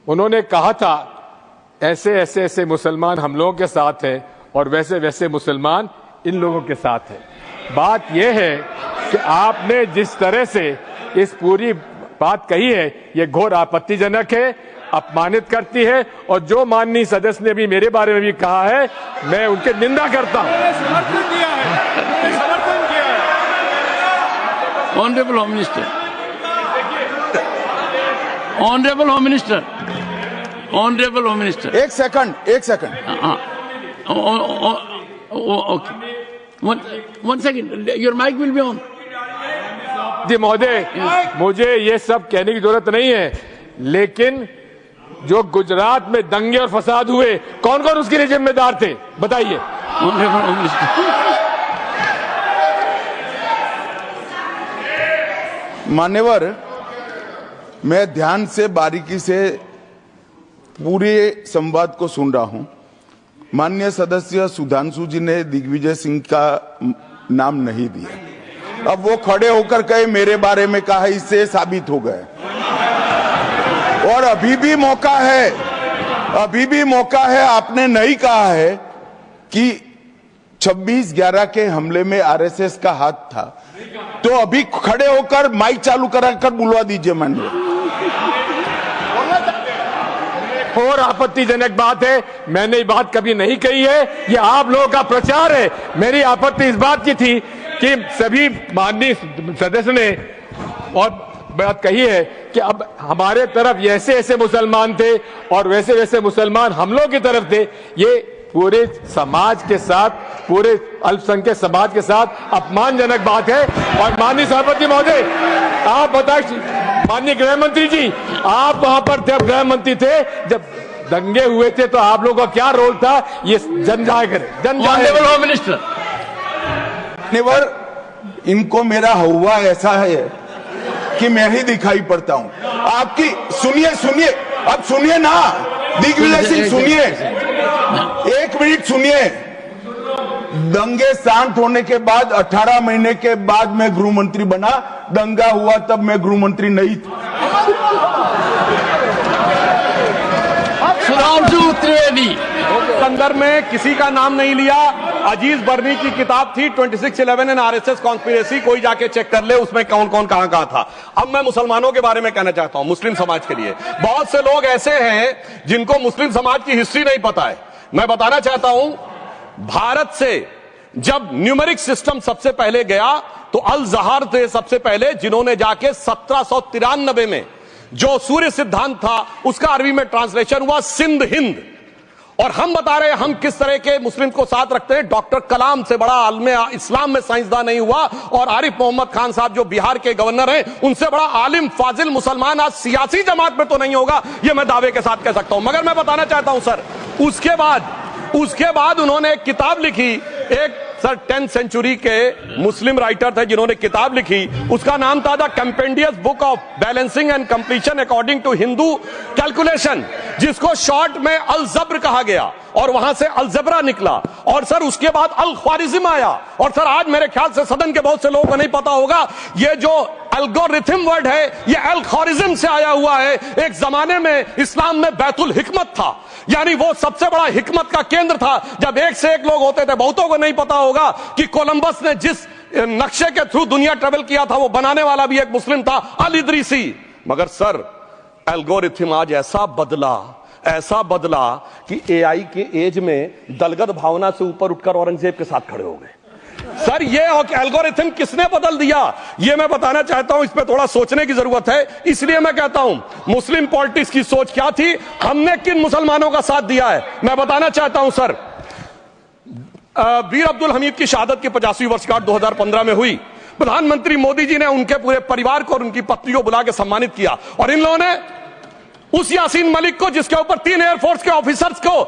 उन्होंने कहा था ऐसे ऐसे ऐसे मुसलमान हम लोगों के साथ हैं और वैसे वैसे मुसलमान इन लोगों के साथ हैं। बात यह है कि आपने जिस तरह से इस पूरी बात कही है ये घोर आपत्तिजनक है, अपमानित करती है और जो माननीय सदस्य ने भी मेरे बारे में भी कहा है मैं उनके निंदा करता हूं। Honourable home minister, honourable home minister, honourable home minister, एक सेकंड। Okay, one second, your mic will be on. जी महोदय, मुझे ये सब कहने की जरूरत नहीं है, लेकिन जो गुजरात में दंगे और फसाद हुए कौन कौन उसके लिए जिम्मेदार थे बताइए। Honourable home minister. मान्यवर, मैं ध्यान से बारीकी से पूरे संवाद को सुन रहा हूं। माननीय सदस्य सुधांशु जी ने दिग्विजय सिंह का नाम नहीं दिया। अब वो खड़े होकर कहे मेरे बारे में कहा, इससे साबित हो गए। और अभी भी मौका है, आपने नहीं कहा है कि 26/11 के हमले में आरएसएस का हाथ था, तो अभी खड़े होकर माइक चालू कराकर बुलवा दीजिए। माननीय और आपत्तिजनक बात है, मैंने ये बात कभी नहीं कही है, ये आप लोगों का प्रचार है। मेरी आपत्ति इस बात की थी कि सभी माननीय सदस्य ने और बात कही है कि अब हमारे तरफ ऐसे ऐसे मुसलमान थे और वैसे वैसे मुसलमान हम लोग की तरफ थे। ये पूरे समाज के साथ, पूरे अल्पसंख्यक समाज के साथ अपमानजनक बात है। और माननीय सभापति महोदय, आप बताइए, माननीय गृह मंत्री जी, आप वहां पर थे, गृह मंत्री थे जब दंगे हुए थे, तो आप लोगों का क्या रोल था ये जन जाहिर करें। होम मिनिस्टर, इनको मेरा हवा ऐसा है कि मैं ही दिखाई पड़ता हूं। आपकी सुनिए, अब सुनिए ना दिग्विजय सिंह, सुनिए, एक मिनट सुनिए। दंगे शांत होने के बाद 18 महीने के बाद मैं गृह मंत्री बना। दंगा हुआ तब मैं गृह मंत्री नहीं था। सुधांशु त्रिवेदी। संदर्भ में किसी का नाम नहीं लिया। अजीज बर्नी की किताब थी 2611 एंड आरएसएस कॉन्स्पिरेसी, कोई जाके चेक कर ले उसमें कौन कौन कहां कहां था। अब मैं मुसलमानों के बारे में कहना चाहता हूं, मुस्लिम समाज के लिए। बहुत से लोग ऐसे हैं जिनको मुस्लिम समाज की हिस्ट्री नहीं पता है। मैं बताना चाहता हूं, भारत से जब न्यूमेरिक सिस्टम सबसे पहले गया तो अल जहर थे सबसे पहले, जिन्होंने जाके 1793 में जो सूर्य सिद्धांत था उसका अरबी में ट्रांसलेशन हुआ सिंध हिंद। और हम बता रहे हैं हम किस तरह के मुस्लिम को साथ रखते हैं। डॉक्टर कलाम से बड़ा आलिम इस्लाम में साइंसदान नहीं हुआ, और आरिफ मोहम्मद खान साहब जो बिहार के गवर्नर हैं, उनसे बड़ा आलिम फाजिल मुसलमान आज सियासी जमात में तो नहीं होगा, यह मैं दावे के साथ कह सकता हूं। मगर मैं बताना चाहता हूं सर, उसके बाद उन्होंने एक किताब लिखी, एक सर 10th सेंचुरी के मुस्लिम राइटर थे जिन्होंने किताब लिखी, उसका नाम था the compendious book of balancing and completion according to Hindu calculation, जिसको शॉर्ट में अल जब्र कहा गया, और वहां से अलजबरा निकला। और सर उसके बाद अल ख्वारिज्म आया। और सर आज मेरे ख्याल से सदन के बहुत से लोगों को नहीं पता होगा, ये जो एल्गोरिथम वर्ड है ये अल ख्वारिज्म से आया हुआ है। एक जमाने में इस्लाम में बैतुल हिकमत था, यानी वो सबसे बड़ा हिकमत का केंद्र था, जब एक से एक लोग होते थे। बहुतों को नहीं पता होगा कि कोलंबस ने जिस नक्शे के थ्रू दुनिया ट्रेवल किया था वो बनाने वाला भी एक मुस्लिम था, अल इदरीसी। मगर सर एल्गोरिथम आज ऐसा बदला कि एआई के एज में दलगत भावना से ऊपर उठकर औरंगजेब के साथ खड़े हो गए। सर ये एल्गोरिथम किसने बदल दिया, ये मैं बताना चाहता हूं। इस पे थोड़ा सोचने की जरूरत है। इसलिए मैं कहता हूं मुस्लिम पॉलिटिक्स की सोच क्या थी, हमने किन मुसलमानों का साथ दिया है, मैं बताना चाहता हूं सर। वीर अब्दुल हमीद की शहादत की 50वीं वर्षगांठ 2015 में हुई। प्रधानमंत्री मोदी जी ने उनके पूरे परिवार को और उनकी पत्नी को बुला के सम्मानित किया, और इन लोगों ने उस यासीन मलिक को, जिसके ऊपर 3 एयरफोर्स के ऑफिसर्स को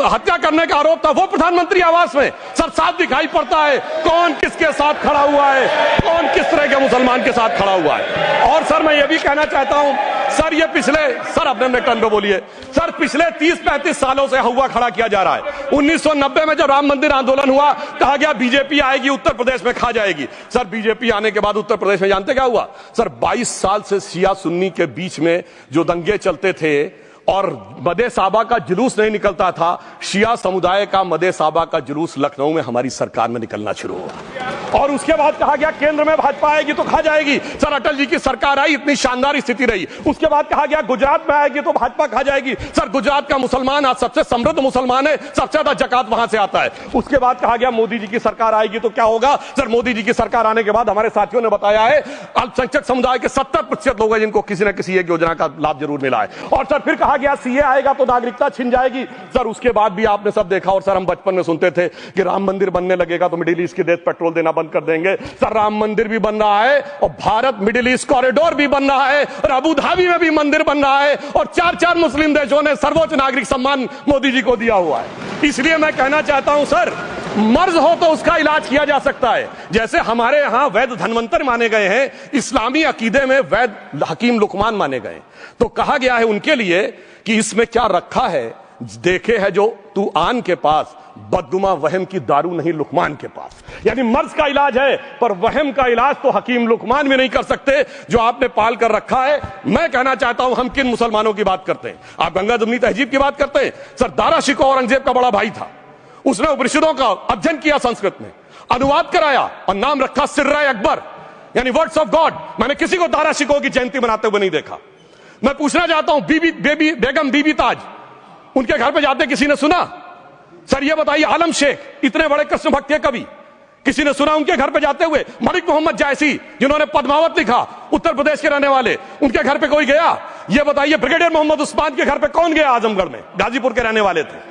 हत्या करने का आरोप था, वो प्रधानमंत्री आवास में सर साफ दिखाई पड़ता है कौन किसके साथ खड़ा हुआ है, कौन किस तरह के मुसलमान के साथ खड़ा हुआ है। और सर मैं ये भी कहना चाहता हूं सर, ये सर अपने टर्न पे बोलिए सर, पिछले 30-35 सालों से हुआ खड़ा किया जा रहा है। 1990 में जब राम मंदिर आंदोलन हुआ, कहा गया बीजेपी आएगी उत्तर प्रदेश में खा जाएगी। सर बीजेपी आने के बाद उत्तर प्रदेश में जानते क्या हुआ सर, 22 साल से शिया सुन्नी के बीच में जो दंगे चलते थे और मदे साबा का जुलूस नहीं निकलता था, शिया समुदाय का मदे साबा का जुलूस लखनऊ में हमारी सरकार में निकलना शुरू हुआ। और उसके बाद कहा गया केंद्र में भाजपा आएगी तो खा जाएगी। सर अटल जी की सरकार आई, इतनी शानदार स्थिति रही। उसके बाद कहा गया गुजरात में आएगी तो भाजपा खा जाएगी। सर गुजरात का मुसलमान आज सबसे समृद्ध मुसलमान है, सबसे ज्यादा जकात वहां से आता है। उसके बाद कहा गया मोदी जी की सरकार आएगी तो क्या होगा। सर मोदी जी की सरकार आने के बाद हमारे साथियों ने बताया है अल्पसंख्यक समुदाय के 70% लोग हैं जिनको किसी न किसी एक योजना का लाभ जरूर मिला है। और सर फिर कहा गया सीए आएगा तो नागरिकता छिन जाएगी। सर उसके बाद भी आपने सब देखा, और सर हम बचपन में सुनते थे कि राम मंदिर बनने लगेगा तो मिडिल ईस्ट के देश पेट्रोल देना बंद कर देंगे। सर राम मंदिर भी बन रहा है, और भारत मिडिल ईस्ट कॉरिडोर भी बन रहा है, और अबू धाबी में भी मंदिर बन रहा है, और 4 मुस्लिम देशों ने सर्वोच्च नागरिक सम्मान मोदी जी को दिया हुआ है। इसलिए मैं कहना चाहता हूं सर, मर्ज हो तो उसका इलाज किया जा सकता है। जैसे हमारे यहां वैद धन्वंतर माने गए हैं, इस्लामी अकीदे में वैद हकीम लुकमान माने गए, तो कहा गया है उनके लिए कि इसमें क्या रखा है, देखे है जो तू आन के पास, बदगुमा वहम की दारू नहीं लुकमान के पास। यानी मर्ज का इलाज है, पर वहम का इलाज तो हकीम लुकमान भी नहीं कर सकते जो आपने पाल कर रखा है। मैं कहना चाहता हूं हम किन मुसलमानों की बात करते हैं। आप गंगा जमुनी तहजीब की बात करते हैं। सर दारा शिकोह औरंगजेब का बड़ा भाई था, उसने उपनिषदों का अध्ययन किया, संस्कृत में अनुवाद कराया और नाम रखा सिर्रा अकबर, यानी वर्ड्स ऑफ गॉड। मैंने किसी को दारा शिकोह की जयंती मनाते हुए नहीं देखा। मैं पूछना चाहता हूं बेगम बीबी ताज, उनके घर पे जाते किसी ने सुना? सर ये बताइए, आलम शेख इतने बड़े कृष्ण भक्त के कवि, किसी ने सुना उनके घर पे जाते हुए? मलिक मोहम्मद जायसी जिन्होंने पद्मावत लिखा, उत्तर प्रदेश के रहने वाले, उनके घर पे कोई गया? ये बताइए ब्रिगेडियर मोहम्मद उस्मान के घर पे कौन गया? आजमगढ़ में, गाजीपुर के रहने वाले थे,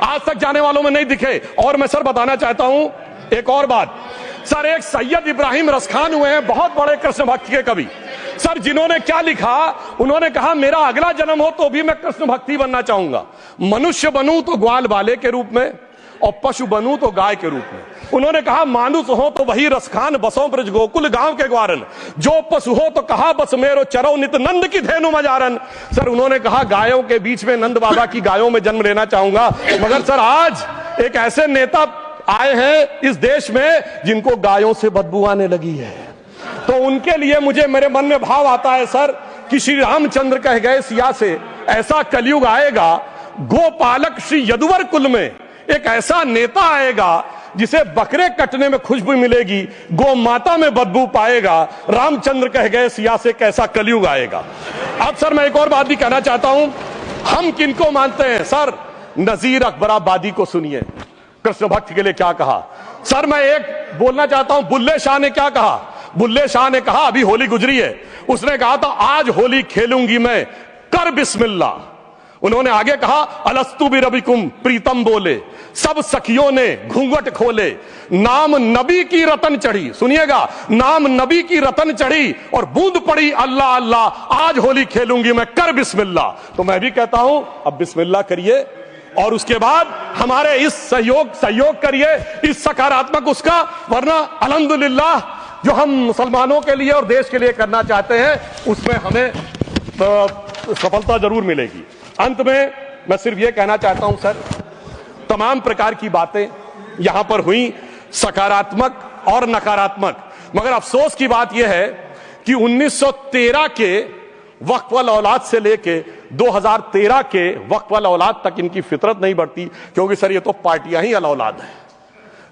आज तक जाने वालों में नहीं दिखे। और मैं सर बताना चाहता हूं एक और बात, सर एक सैयद इब्राहिम रसखान हुए हैं, बहुत बड़े कृष्ण भक्त के कवि। सर जिन्होंने क्या लिखा, उन्होंने कहा मेरा अगला जन्म हो तो भी मैं कृष्ण भक्ति बनना चाहूंगा, मनुष्य बनूं तो ग्वाल बाले के रूप में, और पशु बनूं तो गाय के रूप में। उन्होंने कहा मानुष हो तो वही रसखान, बसों ब्रज गोकुल गांव के ग्वारन, जो पशु हो तो कहा बस मेरो चरो नित नंद की धेनु मजारन। सर उन्होंने कहा गायों के बीच में नंद बाबा की गायों में जन्म लेना चाहूंगा। मगर सर आज एक ऐसे नेता आए हैं इस देश में जिनको गायों से बदबू आने लगी है, तो उनके लिए मुझे मेरे मन में भाव आता है सर कि श्री रामचंद्र कह गए सिया से, ऐसा कलयुग आएगा गोपालक श्री यदुवर कुल में एक ऐसा नेता आएगा जिसे बकरे कटने में खुशबू मिलेगी, गौ माता में बदबू पाएगा। रामचंद्र कह गए सिया से कैसा कलयुग आएगा। अब सर मैं एक और बात भी कहना चाहता हूं, हम किनको मानते हैं सर? नजीर अकबराबादी को सुनिए, कृष्ण भक्त के लिए क्या कहा। सर मैं एक बोलना चाहता हूं, बुल्ले शाह ने क्या कहा? बुल्ले शाह ने कहा, अभी होली गुजरी है, उसने कहा था आज होली खेलूंगी मैं, कर बिस्मिल्लाह। उन्होंने आगे कहा, अलस्तु भी रबिकुम, प्रीतम बोले, सब सखियों ने घूंघट खोले, नाम नबी की रतन चढ़ी, सुनिएगा, नाम नबी की रतन चढ़ी और बूंद पड़ी अल्लाह अल्लाह, आज होली खेलूंगी मैं, कर बिस्मिल्लाह। तो मैं भी कहता हूं अब बिस्मिल्लाह करिए और उसके बाद हमारे इस सहयोग करिए, इस सकारात्मक उसका, वरना अल्हम्दुलिल्लाह जो हम मुसलमानों के लिए और देश के लिए करना चाहते हैं उसमें हमें सफलता जरूर मिलेगी। अंत में मैं सिर्फ यह कहना चाहता हूं सर, तमाम प्रकार की बातें यहां पर हुई, सकारात्मक और नकारात्मक, मगर अफसोस की बात यह है कि 1913 के वक्फ वाल औलाद से लेके 2013 के वक्फ वाल औलाद तक इनकी फितरत नहीं बढ़ती, क्योंकि सर ये तो पार्टियां ही अल औलाद हैं,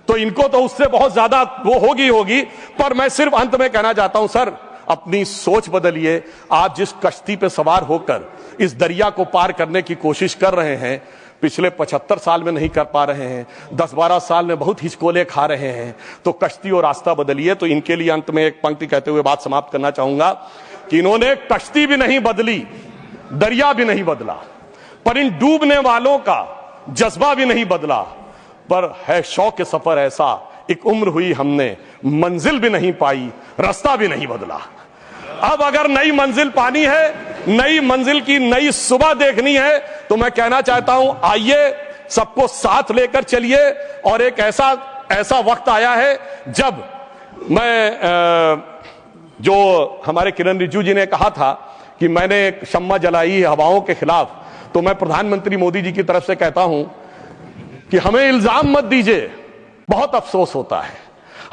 तो इनको तो उससे बहुत ज्यादा वो होगी। पर मैं सिर्फ अंत में कहना चाहता हूं सर, अपनी सोच बदलिए। आप जिस कश्ती पे सवार होकर इस दरिया को पार करने की कोशिश कर रहे हैं, पिछले 75 साल में नहीं कर पा रहे हैं, 10-12 साल में बहुत हिचकोले खा रहे हैं, तो कश्ती और रास्ता बदलिए। तो इनके लिए अंत में एक पंक्ति कहते हुए बात समाप्त करना चाहूंगा कि इन्होंने कश्ती भी नहीं बदली, दरिया भी नहीं बदला, पर इन डूबने वालों का जज्बा भी नहीं बदला, पर है शौक के सफर ऐसा, एक उम्र हुई हमने, मंजिल भी नहीं पाई, रास्ता भी नहीं बदला। अब अगर नई मंजिल पानी है, नई मंजिल की नई सुबह देखनी है, तो मैं कहना चाहता हूं आइए सबको साथ लेकर चलिए। और एक ऐसा वक्त आया है जब मैं जो हमारे किरण रिजिजू जी ने कहा था कि मैंने शम्मा जलाई हवाओं के खिलाफ, तो मैं प्रधानमंत्री मोदी जी की तरफ से कहता हूं कि हमें इल्जाम मत दीजिए, बहुत अफसोस होता है,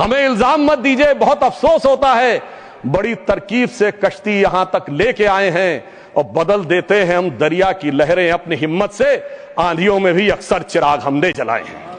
हमें इल्जाम मत दीजिए, बहुत अफसोस होता है। बड़ी तरकीब से कश्ती यहां तक लेके आए हैं और बदल देते हैं हम दरिया की लहरें अपनी हिम्मत से, आंधियों में भी अक्सर चिराग हमने जलाए हैं।